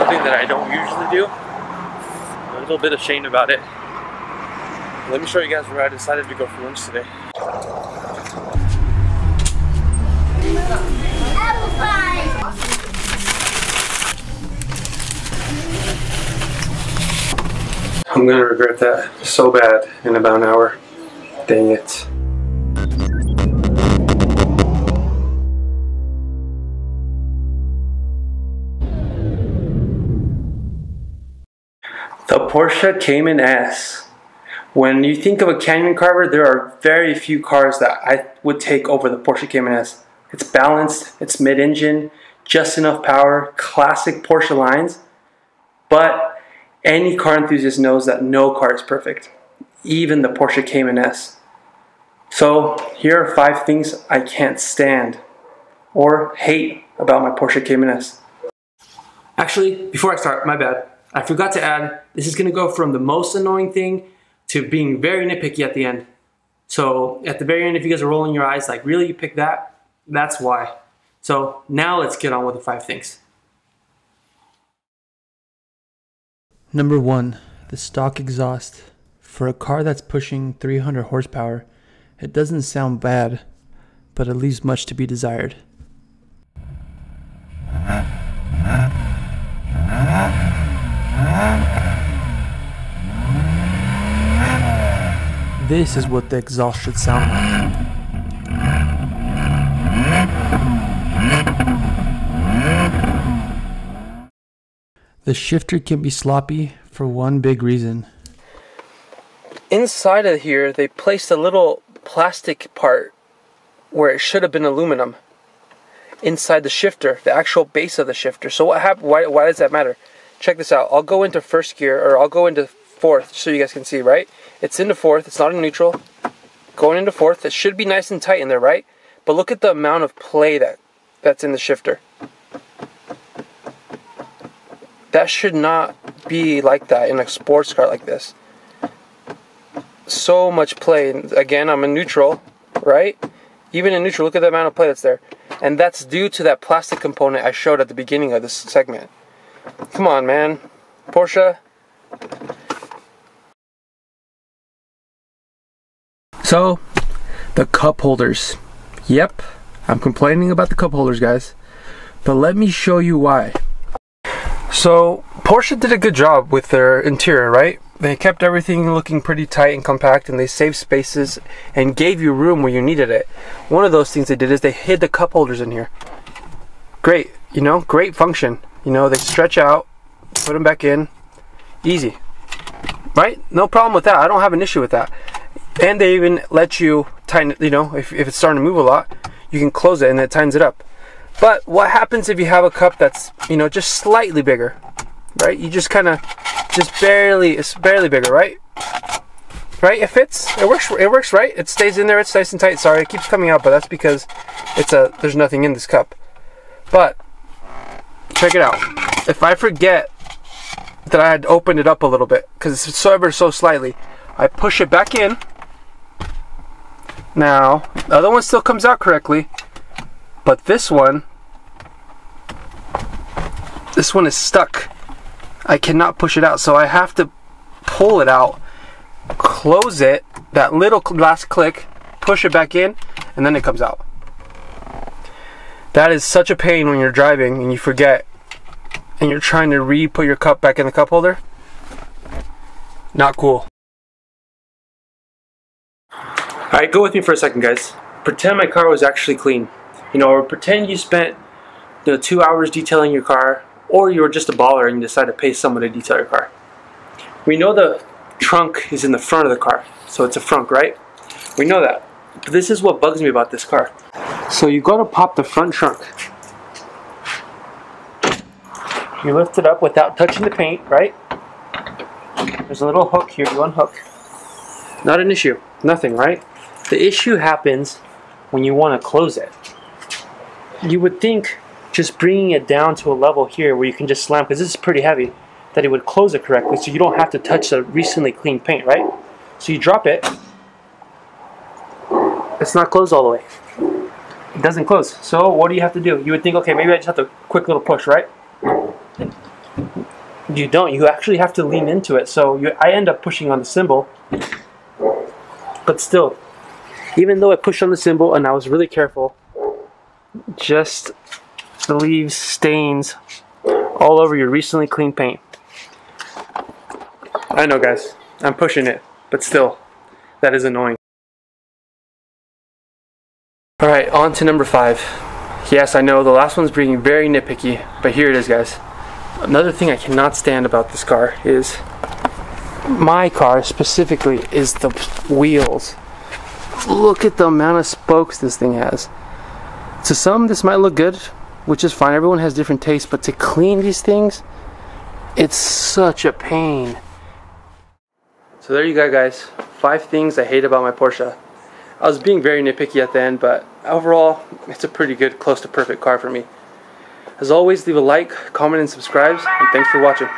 something that I don't usually do. I'm a little bit ashamed about it. Let me show you guys where I decided to go for lunch today. Apple pie! I'm gonna regret that so bad in about an hour. Dang it. The Porsche Cayman S. When you think of a canyon carver, there are very few cars that I would take over the Porsche Cayman S. It's balanced, it's mid-engine, just enough power, classic Porsche lines, but any car enthusiast knows that no car is perfect, even the Porsche Cayman S. So here are 5 things I can't stand or hate about my Porsche Cayman S. Actually, before I start, my bad. I forgot to add, this is going to go from the most annoying thing to being very nitpicky at the end. So at the very end, if you guys are rolling your eyes like, really, you picked that? That's why. So now let's get on with the 5 things. Number 1, the stock exhaust. For a car that's pushing 300 horsepower, it doesn't sound bad, but it leaves much to be desired. This is what the exhaust should sound like. The shifter can be sloppy for one big reason. Inside of here, they placed a little plastic part where it should have been aluminum inside the shifter, the actual base of the shifter. So what happened? Why does that matter? Check this out. I'll go into first gear, or I'll go into fourth so you guys can see, right? It's into fourth, it's not in neutral. Going into fourth, it should be nice and tight in there, right? But look at the amount of play that's in the shifter. That should not be like that in a sports car like this. So much play. Again, I'm in neutral, right? Even in neutral, look at the amount of play that's there. And that's due to that plastic component I showed at the beginning of this segment. Come on, man. Porsche. So, the cup holders. Yep, I'm complaining about the cup holders, guys. But let me show you why. So, Porsche did a good job with their interior, right? They kept everything looking pretty tight and compact, and they saved spaces and gave you room where you needed it. One of those things they did is they hid the cup holders in here. Great, you know, great function. You know, they stretch out, put them back in, easy. Right? No problem with that. I don't have an issue with that. And they even let you tighten it, you know, if it's starting to move a lot, you can close it and it tightens it up. But what happens if you have a cup that's, you know, just slightly bigger, right? You just kind of, it's barely bigger, right? Right? It fits. It works, right? It stays in there. It's nice and tight. Sorry, it keeps coming out, but that's because there's nothing in this cup. But check it out. If I forget that I had opened it up a little bit, because it's ever so slightly, I push it back in. Now, the other one still comes out correctly, but this one is stuck. I cannot push it out, so I have to pull it out, close it, that little last click, push it back in, and then it comes out. That is such a pain when you're driving and you forget, and you're trying to re-put your cup back in the cup holder. Not cool. Alright, go with me for a second, guys. Pretend my car was actually clean. You know, or pretend you spent 2 hours detailing your car, or you were just a baller and you decided to pay someone to detail your car. We know the trunk is in the front of the car, so it's a frunk, right? We know that. But this is what bugs me about this car. So you go to pop the front trunk. You lift it up without touching the paint, right? There's a little hook here, you unhook. Not an issue, nothing, right? The issue happens when you want to close it. You would think just bringing it down to a level here where you can just slam, because this is pretty heavy, that it would close it correctly so you don't have to touch the recently cleaned paint, right? So you drop it, it's not closed all the way. It doesn't close. So what do you have to do? You would think, okay, maybe I just have to quick little push, right? you don't. You actually have to lean into it. So I end up pushing on the cymbal. But still, even though I pushed on the cymbal and I was really careful, just leaves stains all over your recently cleaned paint. I know, guys, I'm pushing it, but still, that is annoying. Alright, on to number 5. Yes, I know the last one's being very nitpicky, but here it is, guys. Another thing I cannot stand about this car is, my car specifically, is the wheels. Look at the amount of spokes this thing has. To some, this might look good, which is fine. Everyone has different tastes, but to clean these things, it's such a pain. So there you go, guys. 5 things I hate about my Porsche. I was being very nitpicky at the end, but overall, it's a pretty good, close to perfect car for me. As always, leave a like, comment, and subscribe, and thanks for watching.